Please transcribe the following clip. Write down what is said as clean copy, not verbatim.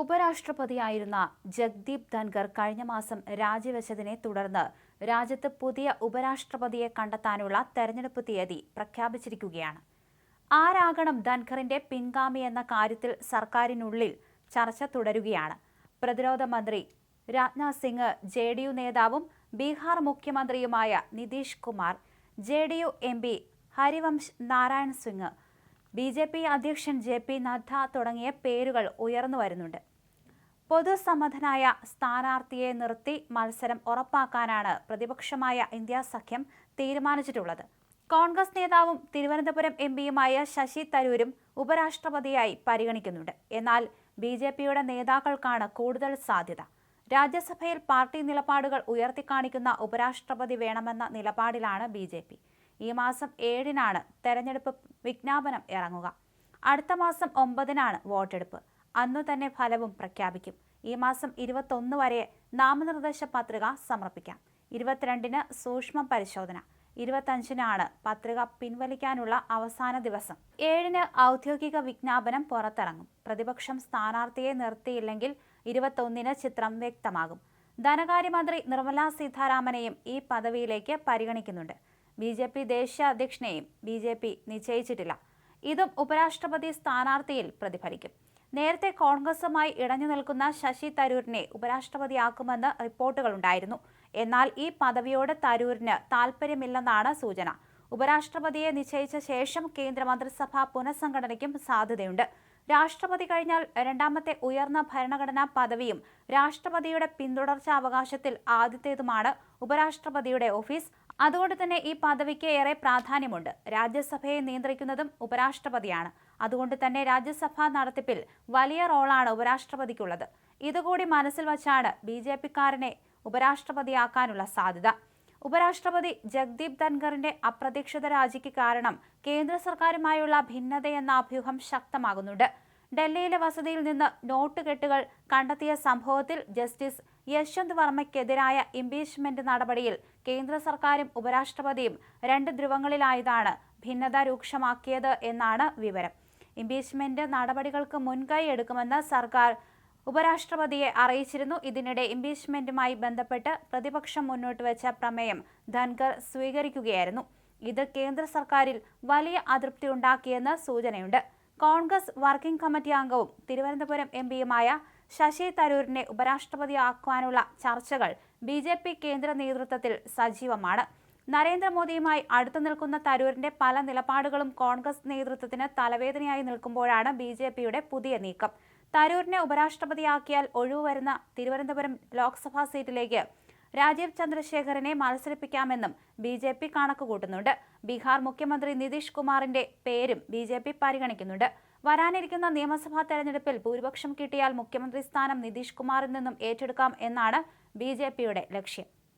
ഉപരാഷ്ട്രപതിയായിരുന്ന ജഗ്ദീപ് ധൻഖർ കഴിഞ്ഞ മാസം രാജിവെച്ചതിനെ തുടർന്ന് രാജ്യത്ത് പുതിയ ഉപരാഷ്ട്രപതിയെ കണ്ടെത്താനുള്ള തെരഞ്ഞെടുപ്പ് തീയതി പ്രഖ്യാപിച്ചിരിക്കുകയാണ്. ആരാകണം ധൻഖറിന്റെ പിൻഗാമി എന്ന കാര്യത്തിൽ സർക്കാരിനുള്ളിൽ ചർച്ച തുടരുകയാണ്. പ്രതിരോധ മന്ത്രി രാജ്നാഥ് സിംഗ്, ജെഡിയു നേതാവും ബീഹാർ മുഖ്യമന്ത്രിയുമായ Nitish Kumar, JDU MP Harivansh Narayan Singh, BJP അധ്യക്ഷൻ ജെ.പി. നദ്ദ തുടങ്ങിയ പേരുകൾ ഉയർന്നുവരുന്നുണ്ട്. പൊതുസമ്മതനായ സ്ഥാനാർത്ഥിയെ നിർത്തി മത്സരം ഉറപ്പാക്കാനാണ് പ്രതിപക്ഷമായ ഇന്ത്യ സഖ്യം തീരുമാനിച്ചിട്ടുള്ളത്. കോൺഗ്രസ് നേതാവും തിരുവനന്തപുരം എംപിയുമായ ശശി തരൂരും ഉപരാഷ്ട്രപതിയായി പരിഗണിക്കുന്നുണ്ട്. എന്നാൽ ബിജെപിയുടെ നേതാക്കൾക്കാണ് കൂടുതൽ സാധ്യത. രാജ്യസഭയിൽ പാർട്ടി നിലപാടുകൾ ഉയർത്തിക്കാണിക്കുന്ന ഉപരാഷ്ട്രപതി വേണമെന്ന നിലപാടിലാണ് ബിജെപി. ഈ മാസം 7-നാണ് തെരഞ്ഞെടുപ്പ് വിജ്ഞാപനം ഇറങ്ങുക. അടുത്ത മാസം 9-നാണ് വോട്ടെടുപ്പ്. അന്നു തന്നെ ഫലവും പ്രഖ്യാപിക്കും. ഈ മാസം 21 വരെ നാമനിർദ്ദേശ പത്രിക സമർപ്പിക്കാം. 22-ന് സൂക്ഷ്മ പരിശോധന. 25-നാണ് പത്രിക പിൻവലിക്കാനുള്ള അവസാന ദിവസം. 7-ന് ഔദ്യോഗിക വിജ്ഞാപനം പുറത്തിറങ്ങും. പ്രതിപക്ഷം സ്ഥാനാർത്ഥിയെ നിർത്തിയില്ലെങ്കിൽ 21-ന് ചിത്രം വ്യക്തമാകും. ധനകാര്യമന്ത്രി നിർമ്മല സീതാരാമനെയും ഈ പദവിയിലേക്ക് പരിഗണിക്കുന്നുണ്ട്. ബിജെപി ദേശീയ അധ്യക്ഷനെയും ബിജെപി നിശ്ചയിച്ചിട്ടില്ല. ഇതും ഉപരാഷ്ട്രപതി സ്ഥാനാർത്ഥിയിൽ പ്രതിഫലിക്കും. നേരത്തെ കോൺഗ്രസുമായി ഇടഞ്ഞു നിൽക്കുന്ന ശശി തരൂരിനെ ഉപരാഷ്ട്രപതിയാക്കുമെന്ന് റിപ്പോർട്ടുകളുണ്ടായിരുന്നു. എന്നാൽ ഈ പദവിയോട് തരൂരിന് താൽപ്പര്യമില്ലെന്നാണ് സൂചന. ഉപരാഷ്ട്രപതിയെ നിശ്ചയിച്ച ശേഷം കേന്ദ്രമന്ത്രിസഭാ പുനഃസംഘടനയ്ക്കും സാധ്യതയുണ്ട്. രാഷ്ട്രപതി കഴിഞ്ഞാൽ രണ്ടാമത്തെ ഉയർന്ന ഭരണഘടനാ പദവിയും രാഷ്ട്രപതിയുടെ പിന്തുടർച്ചാവകാശത്തിൽ ആദ്യത്തേതുമാണ് ഉപരാഷ്ട്രപതിയുടെ ഓഫീസ്. അതുകൊണ്ട് തന്നെ ഈ പദവിക്ക് ഏറെ പ്രാധാന്യമുണ്ട്. രാജ്യസഭയെ നിയന്ത്രിക്കുന്നതും ഉപരാഷ്ട്രപതിയാണ്. അതുകൊണ്ട് തന്നെ രാജ്യസഭാ നടത്തിപ്പിൽ വലിയ റോളാണ് ഉപരാഷ്ട്രപതിക്കുള്ളത്. ഇതുകൂടി മനസ്സിൽ വച്ചാണ് ബിജെപിക്കാരനെ ഉപരാഷ്ട്രപതിയാക്കാനുള്ള സാധ്യത. ഉപരാഷ്ട്രപതി ജഗ്ദീപ് ധൻഖറിന്റെ അപ്രതീക്ഷിത രാജിക്ക് കാരണം കേന്ദ്ര സർക്കാരുമായുള്ള ഭിന്നതയെന്ന അഭ്യൂഹം ശക്തമാകുന്നുണ്ട്. ഡൽഹിയിലെ വസതിയിൽ നിന്ന് നോട്ടുകെട്ടുകൾ കണ്ടെത്തിയ സംഭവത്തിൽ ജസ്റ്റിസ് യശ്വന്ത് വർമ്മയ്ക്കെതിരായ ഇംപീച്ച്മെന്റ് നടപടിയിൽ കേന്ദ്ര സർക്കാരും ഉപരാഷ്ട്രപതിയും രണ്ട് ധ്രുവങ്ങളിലായതാണ് ഭിന്നത രൂക്ഷമാക്കിയത് എന്നാണ് വിവരം. ഇംപീച്ച്മെന്റ് നടപടികൾക്ക് മുൻകൈ എടുക്കുമെന്ന് സർക്കാർ ഉപരാഷ്ട്രപതിയെ അറിയിച്ചിരുന്നു. ഇതിനിടെ ഇംപീച്ച്മെന്റുമായി ബന്ധപ്പെട്ട് പ്രതിപക്ഷം മുന്നോട്ട് വെച്ച പ്രമേയം ധൻഖർ സ്വീകരിക്കുകയായിരുന്നു. ഇത് കേന്ദ്ര സർക്കാരിൽ വലിയ അതൃപ്തി ഉണ്ടാക്കിയെന്ന് സൂചനയുണ്ട്. കോൺഗ്രസ് വർക്കിംഗ് കമ്മിറ്റി അംഗവും തിരുവനന്തപുരം എംപിയുമായ ശശി തരൂരിനെ ഉപരാഷ്ട്രപതിയാക്കാനുള്ള ചർച്ചകൾ ബിജെപി കേന്ദ്ര നേതൃത്വത്തിൽ സജീവമാണ്. നരേന്ദ്രമോദിയുമായി അടുത്തു നിൽക്കുന്ന തരൂരിന്റെ പല നിലപാടുകളും കോൺഗ്രസ് നേതൃത്വത്തിന് തലവേദനയായി നിൽക്കുമ്പോഴാണ് ബിജെപിയുടെ പുതിയ നീക്കം. തരൂരിനെ ഉപരാഷ്ട്രപതിയാക്കിയാൽ ഒഴിവ് വരുന്ന തിരുവനന്തപുരം ലോക്സഭാ സീറ്റിലേക്ക് രാജീവ് ചന്ദ്രശേഖറിനെ മത്സരിപ്പിക്കാമെന്നും ബിജെപി കണക്കുകൂട്ടുന്നുണ്ട്. ബീഹാർ മുഖ്യമന്ത്രി നിതീഷ് കുമാറിന്റെ പേരും ബിജെപി പരിഗണിക്കുന്നുണ്ട്. വരാനിരിക്കുന്ന നിയമസഭാ തെരഞ്ഞെടുപ്പിൽ ഭൂരിപക്ഷം കിട്ടിയാൽ മുഖ്യമന്ത്രി സ്ഥാനം നിതീഷ് കുമാറിൽ നിന്നും ഏറ്റെടുക്കാം എന്നാണ് ബിജെപിയുടെ ലക്ഷ്യം.